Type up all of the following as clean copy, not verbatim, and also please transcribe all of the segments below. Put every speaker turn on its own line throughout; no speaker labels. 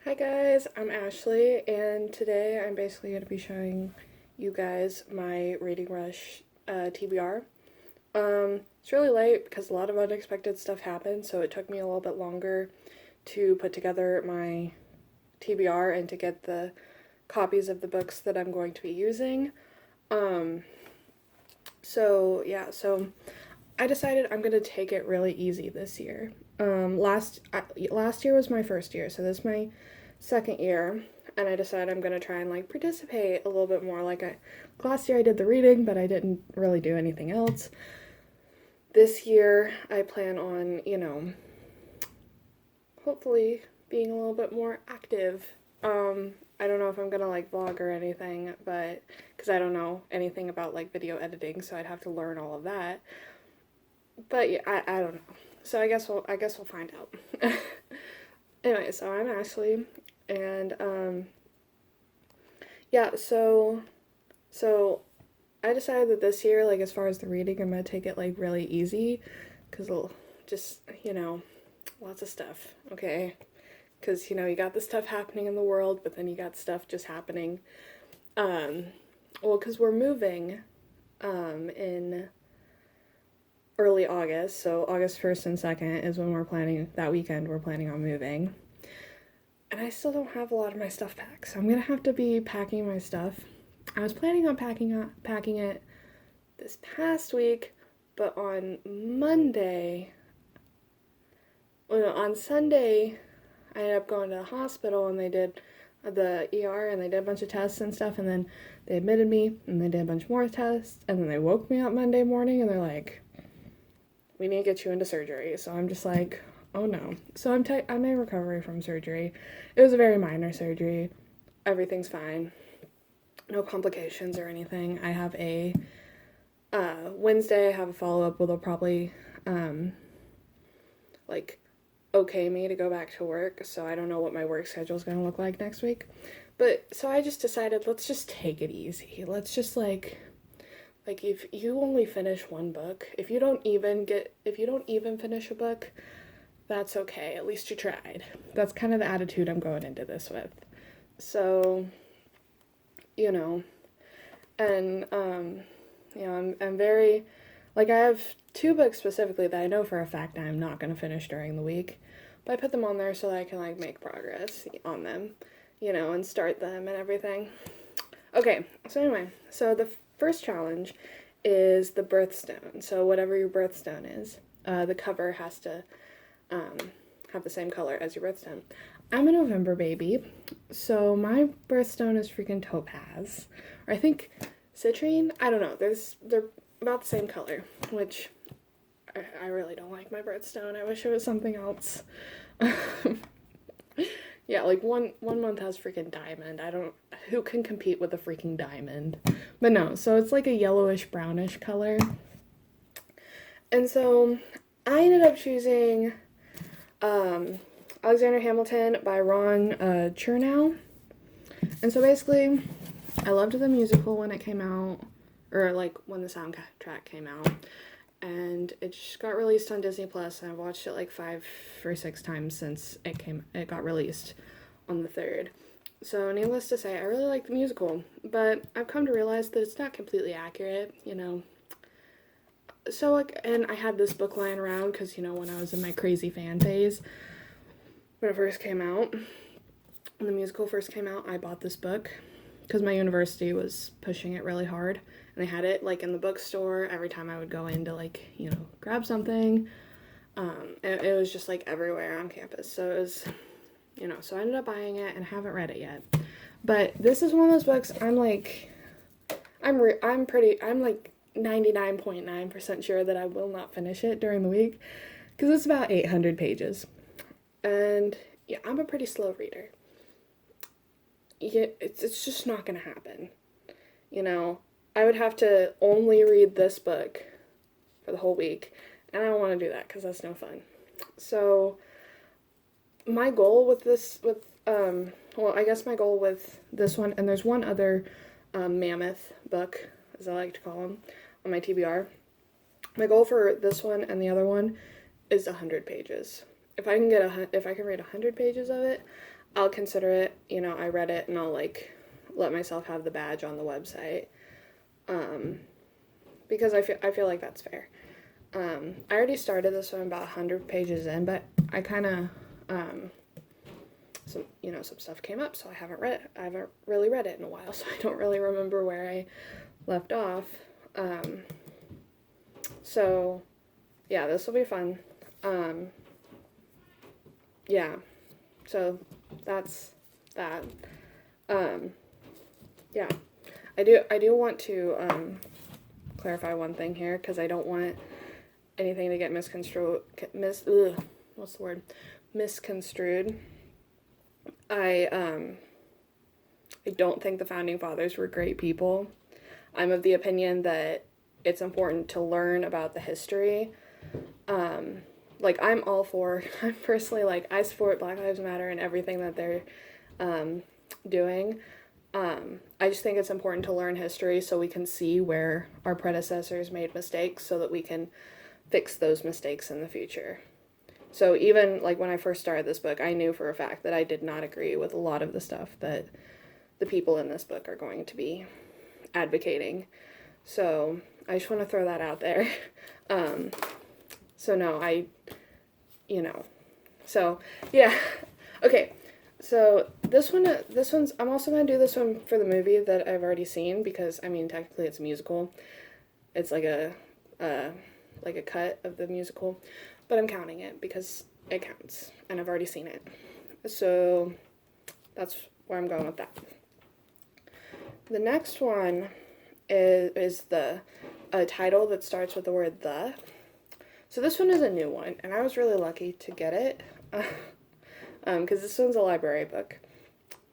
Hi guys, I'm Ashley, and today I'm basically going to be showing you guys my Reading Rush TBR. It's really late because a lot of unexpected stuff happened, so it took me a little bit longer to put together my TBR and to get the copies of the books that I'm going to be using. So I decided I'm going to take it really easy this year. Last year was my first year, so this is my second year, and I decided I'm gonna try and participate a little bit more. Last year I did the reading, but I didn't really do anything else. This year I plan on, hopefully being a little bit more active. I don't know if I'm gonna vlog or anything, but because I don't know anything about video editing, so I'd have to learn all of that. But yeah, I don't know. So I guess we'll find out. Anyway, so I'm Ashley, and yeah, so I decided that this year, as far as the reading, I'm gonna take it really easy, because it'll just, lots of stuff, okay? Because you got the stuff happening in the world, but then you got stuff just happening. Well, because we're moving in early August, so August 1st and 2nd is when that weekend we're planning on moving. And I still don't have a lot of my stuff packed, so I'm gonna have to be packing my stuff. I was planning on packing it this past week, but on Sunday, I ended up going to the hospital, and they did the ER, and they did a bunch of tests and stuff, and then they admitted me, and they did a bunch more tests, and then they woke me up Monday morning, and they're like, we need to get you into surgery. So I'm just like, oh no. So I'm in recovery from surgery. It was a very minor surgery. Everything's fine. No complications or anything. I have a Wednesday, I have a follow-up where they'll probably okay me to go back to work. So I don't know what my work schedule is going to look like next week. But so I just decided, let's just take it easy. Let's just if you only finish one book, if you don't even finish a book, that's okay. At least you tried. That's kind of the attitude I'm going into this with. So, and I'm very I have two books specifically that I know for a fact I'm not going to finish during the week, but I put them on there so that I can make progress on them, and start them and everything. Okay, so anyway, so the first challenge is the birthstone. So whatever your birthstone is, the cover has to have the same color as your birthstone. I'm a November baby, so my birthstone is freaking topaz, or I think citrine. I don't know. They're about the same color, which I really don't like my birthstone. I wish it was something else. Yeah, one month has freaking diamond. Who can compete with a freaking diamond? But no, so it's a yellowish brownish color. And so I ended up choosing Alexander Hamilton by Ron Chernow. And so basically, I loved the musical when it came out, or when the soundtrack came out. And it just got released on Disney Plus, and I watched it 5 or 6 times since it got released on the 3rd. So needless to say, I really like the musical, but I've come to realize that it's not completely accurate, So and I had this book lying around because when I was in my crazy fan phase, when it first came out, when the musical first came out, I bought this book because my university was pushing it really hard. And they had it in the bookstore every time I would go in to grab something. It was just everywhere on campus. So it was, so I ended up buying it and haven't read it yet. But this is one of those books I'm 99.9% sure that I will not finish it during the week because it's about 800 pages. And yeah, I'm a pretty slow reader. Yeah, it's just not gonna happen. I would have to only read this book for the whole week, and I don't want to do that because that's no fun. So my goal with I guess my goal with this one, and there's one other mammoth book, as I like to call them, on my TBR. My goal for this one and the other one is 100 pages. If I can read 100 pages of it, I'll consider it, I read it, and I'll, like, let myself have the badge on the website, because I feel like that's fair. I already started this one about 100 pages in, but I kind of, some stuff came up, so I haven't really read it in a while, so I don't really remember where I left off. So, yeah, this will be fun. Yeah, so that's that. Yeah, I do want to clarify one thing here, because I don't want anything to get misconstrued. Misconstrued. I don't think the founding fathers were great people. I'm of the opinion that it's important to learn about the history. Like, I'm personally, like, I support Black Lives Matter and everything that they're doing. I just think it's important to learn history so we can see where our predecessors made mistakes so that we can fix those mistakes in the future. So even, like, when I first started this book, I knew for a fact that I did not agree with a lot of the stuff that the people in this book are going to be advocating. So I just want to throw that out there. So no, so yeah. Okay. So this one's, I'm also going to do this one for the movie that I've already seen, because, I mean, technically it's a musical. It's like a cut of the musical, but I'm counting it because it counts, and I've already seen it. So that's where I'm going with that. The next one is the title that starts with the word "the." So this one is a new one, and I was really lucky to get it, because this one's a library book,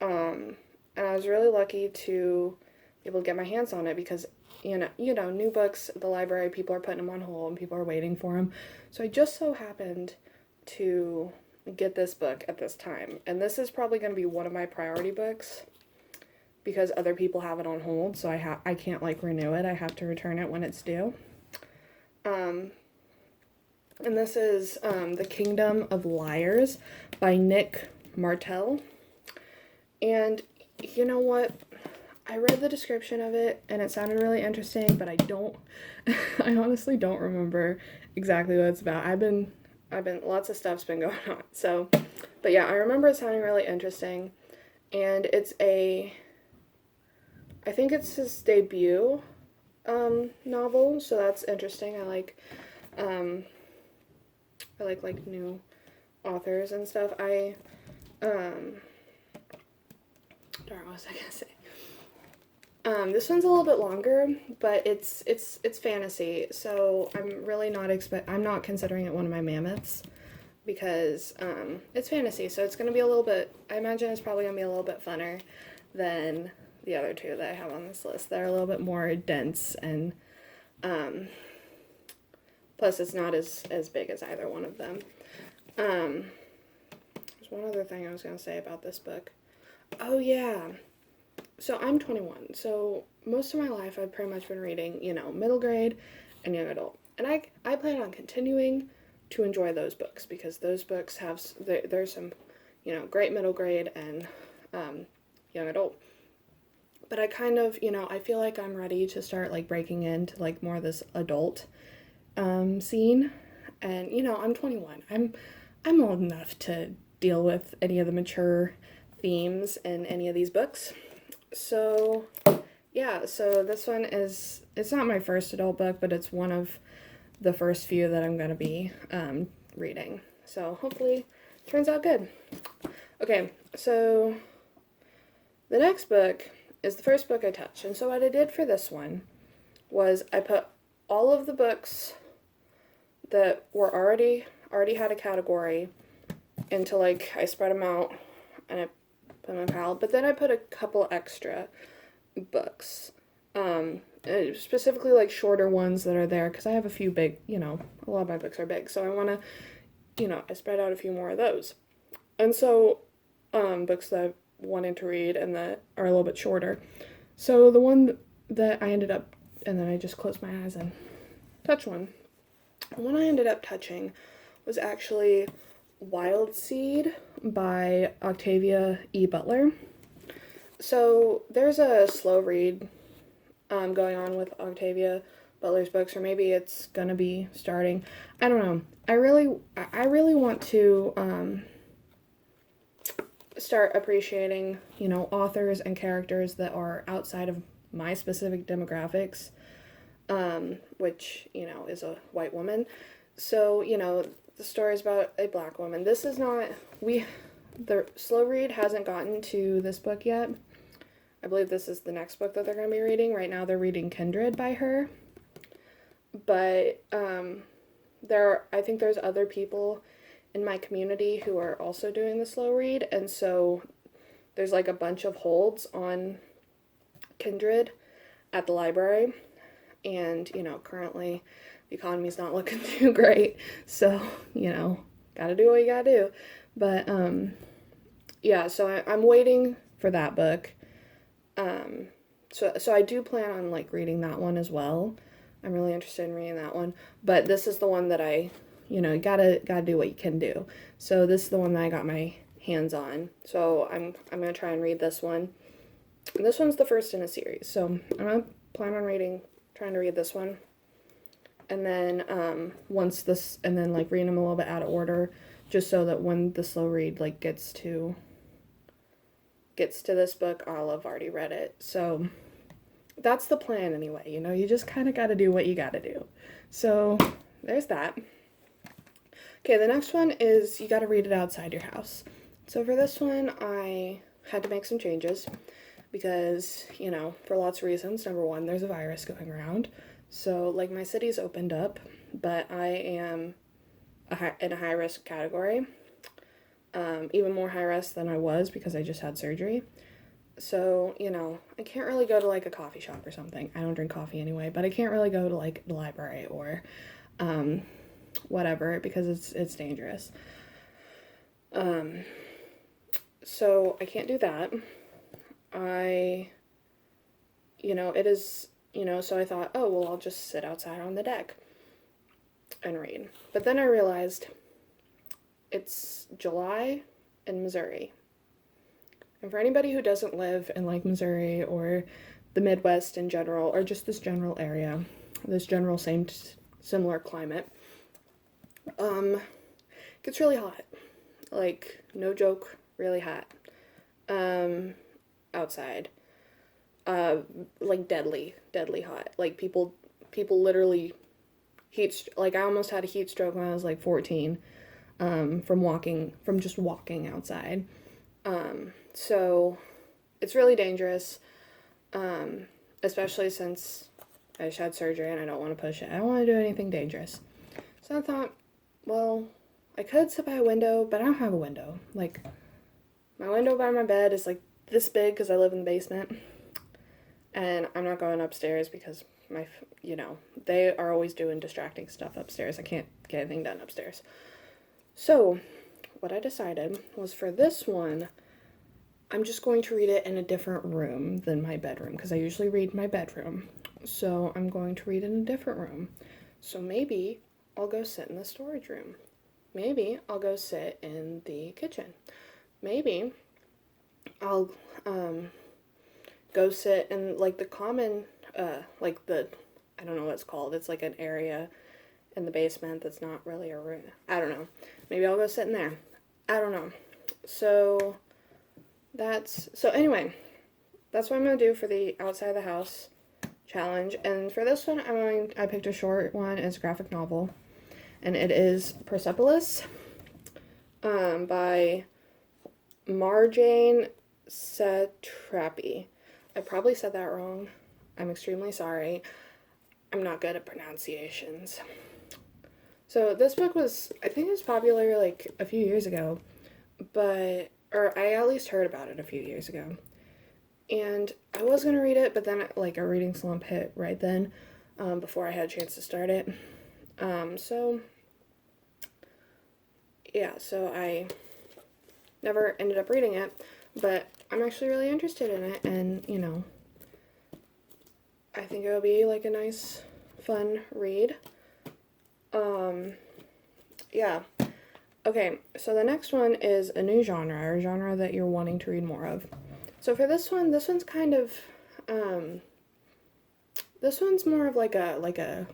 and I was really lucky to be able to get my hands on it, because new books at the library, people are putting them on hold and people are waiting for them. So I just so happened to get this book at this time, and this is probably going to be one of my priority books, because other people have it on hold, so I can't, like, renew it. I have to return it when it's due. And this is The Kingdom of Liars by Nick Martell. And you know what? I read the description of it, and it sounded really interesting, but I honestly don't remember exactly what it's about. Lots of stuff's been going on. So, but yeah, I remember it sounding really interesting, and I think it's his debut novel, so that's interesting. I like new authors and stuff. Darn, what was I gonna say? This one's a little bit longer, but it's fantasy, so I'm not considering it one of my mammoths, because it's fantasy, so it's gonna be I imagine it's probably gonna be a little bit funner than the other two that I have on this list. They're a little bit more dense, and plus it's not as big as either one of them. There's one other thing I was gonna say about this book. Oh yeah. So I'm 21, so most of my life I've pretty much been reading, middle grade and young adult. And I plan on continuing to enjoy those books, because those books there's some, great middle grade and young adult. But I kind of, I feel like I'm ready to start, like, breaking into, like, more of this adult scene. And, I'm 21. I'm old enough to deal with any of the mature themes in any of these books. So, yeah, so this one it's not my first adult book, but it's one of the first few that I'm going to be reading. So hopefully it turns out good. Okay, so the next book is the first book I touched. And so what I did for this one was I put all of the books that were already had a category into, like, I spread them out and I put them in a pile, but then I put a couple extra books, specifically, like, shorter ones that are there, because I have a few big, a lot of my books are big, so I want to, I spread out a few more of those. And so, books that I wanted to read and that are a little bit shorter. So the one that I ended up, and then I just closed my eyes and touched one. The one I ended up touching was actually Wild Seed by Octavia E. Butler. So there's a slow read going on with Octavia Butler's books, or maybe it's gonna be starting. I don't know. I really want to start appreciating, authors and characters that are outside of my specific demographics, which, is a white woman. So, the story is about a black woman. This is not, the slow read hasn't gotten to this book yet. I believe this is the next book that they're going to be reading. Right now they're reading Kindred by her. But I think there's other people in my community who are also doing the slow read. And so there's like a bunch of holds on Kindred at the library. And, currently the economy's not looking too great. So, gotta do what you gotta do. But, yeah, so I'm waiting for that book. So I do plan on, reading that one as well. I'm really interested in reading that one. But this is the one that I, gotta do what you can do. So this is the one that I got my hands on. So I'm gonna try and read this one. And this one's the first in a series. So I'm gonna plan on trying to read this one. And then, reading them a little bit out of order, just so that when the slow read, gets to this book, I'll have already read it. So that's the plan anyway. You just kind of got to do what you got to do. So there's that. Okay, the next one is you got to read it outside your house. So for this one, I had to make some changes because, for lots of reasons. Number one, there's a virus going around. So, my city's opened up, but I am in a high-risk category. Even more high-risk than I was because I just had surgery. So, I can't really go to, a coffee shop or something. I don't drink coffee anyway, but I can't really go to, the library or whatever because it's dangerous. So, I can't do that. It is... so I thought, oh, well, I'll just sit outside on the deck and read. But then I realized it's July in Missouri. And for anybody who doesn't live in, Missouri or the Midwest in general, or just this general area, this general similar climate, it gets really hot. No joke, really hot. Outside. Deadly hot. People literally I almost had a heat stroke when I was 14, from just walking outside. So it's really dangerous, especially since I just had surgery and I don't want to push it. I don't want to do anything dangerous. So I thought, well, I could sit by a window, but I don't have a window. My window by my bed is this big because I live in the basement. And I'm not going upstairs because they are always doing distracting stuff upstairs. I can't get anything done upstairs. So, what I decided was for this one, I'm just going to read it in a different room than my bedroom because I usually read in my bedroom. So, I'm going to read in a different room. So, maybe I'll go sit in the storage room. Maybe I'll go sit in the kitchen. Maybe I'll, go sit in, the common, I don't know what it's called. It's, an area in the basement that's not really a room. I don't know. Maybe I'll go sit in there. I don't know. So, anyway, that's what I'm going to do for the outside the house challenge. And for this one, I picked a short one. It's a graphic novel. And it is Persepolis, by Marjane Satrapi. I probably said that wrong. I'm extremely sorry. I'm not good at pronunciations. So this book I think it was popular a few years ago, or I at least heard about it a few years ago. And I was going to read it, but then a reading slump hit right then, before I had a chance to start it. So I never ended up reading it. But I'm actually really interested in it, and, I think it'll be, a nice, fun read. Yeah. Okay, so the next one is a new genre, or a genre that you're wanting to read more of. So for this one's kind of, this one's more of like a,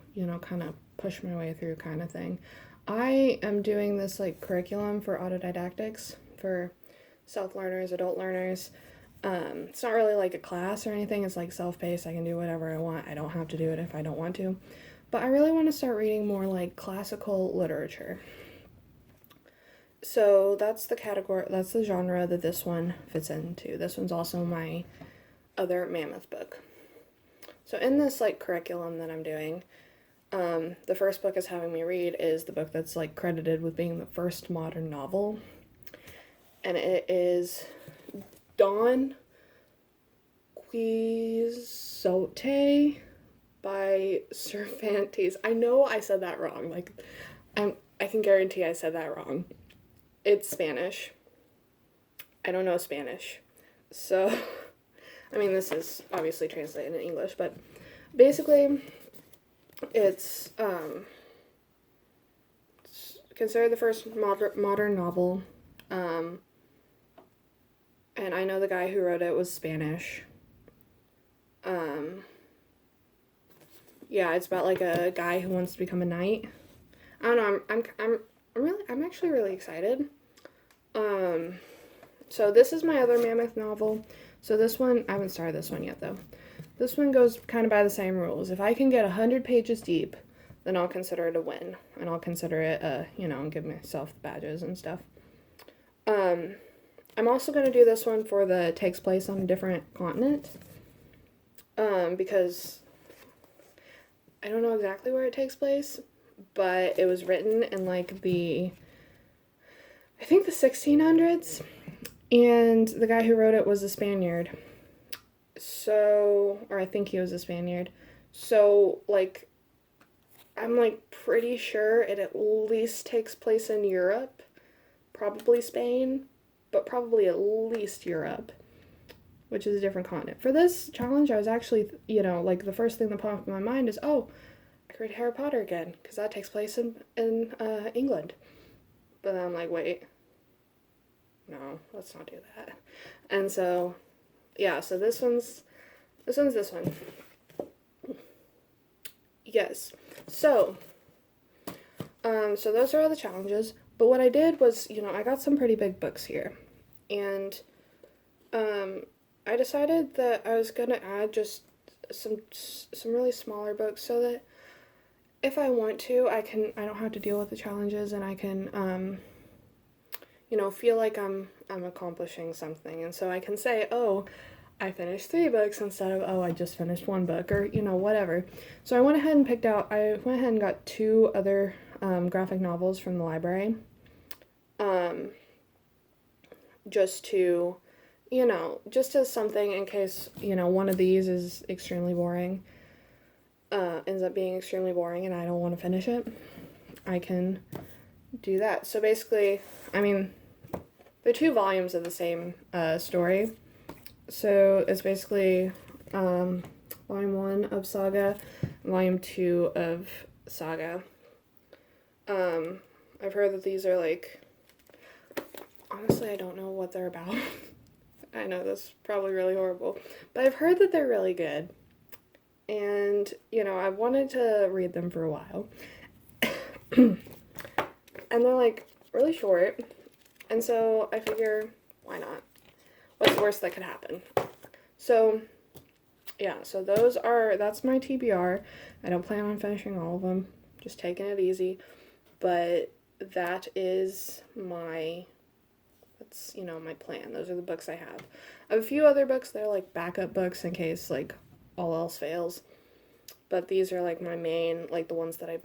kind of push my way through kind of thing. I am doing this like curriculum for autodidactics for self-learners, adult learners. It's not really like a class or anything. It's like self-paced. I can do whatever I want. I don't have to do it if I don't want to. But I really want to start reading more like classical literature. So that's the category, that's the genre that this one fits into. This one's also my other mammoth book. So in this like curriculum that I'm doing, the first book is having me read is the book that's like credited with being the first modern novel. And it is Don Quixote by Cervantes. I know I said that wrong. Like, I can guarantee I said that wrong. It's Spanish. I don't know Spanish. So, I mean, this is obviously translated in English, but basically, it's considered the first modern novel. And I know the guy who wrote it was Spanish. Yeah, it's about like a guy who wants to become a knight. I don't know. I'm actually really excited. So this is my other mammoth novel. So this one, I haven't started this one yet though. This one goes kind of by the same rules. If I can get 100 pages deep, then I'll consider it a win. And I'll consider it and give myself badges and stuff. I'm also going to do this one for the takes place on a different continent. Because I don't know exactly where it takes place, but it was written in like I think the 1600s, and the guy who wrote it was a Spaniard. So, or I think he was a Spaniard. So, like, I'm like pretty sure it at least takes place in Europe, probably Spain, but probably at least Europe, which is a different continent. For this challenge, I was actually, like the first thing that popped in my mind is, oh, I could read Harry Potter again, because that takes place in England. But then I'm like, wait, no, let's not do that. And so, yeah, so this one's this one. Yes. So those are all the challenges. But what I did was, I got some pretty big books here. And I decided that I was going to add just some really smaller books so that if I want to, I don't have to deal with the challenges, and I can feel like I'm accomplishing something. And so I can say, oh, I finished 3 books instead of, oh, I just finished 1 book, or whatever. So I went ahead and got 2 other graphic novels from the library. Just to, just as something in case, one of these is extremely boring, ends up being extremely boring and I don't want to finish it, I can do that. So basically, I mean, they're 2 volumes of the same story. So it's basically volume 1 of Saga, volume 2 of Saga. I've heard that these are like, honestly, I don't know what they're about. I know that's probably really horrible, but I've heard that they're really good. And, I've wanted to read them for a while. And they're like really short. And so I figure, why not? What's the worst that could happen? So, yeah, so that's my TBR. I don't plan on finishing all of them. Just taking it easy. But that is my plan. Those are the books I have. I have a few other books that are like backup books in case like all else fails. But these are like my main, like the ones that I'm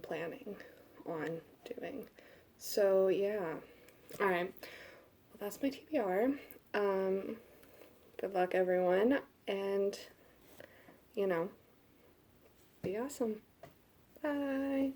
planning on doing. So yeah. Alright. Well, that's my TBR. Good luck everyone, and be awesome. Bye.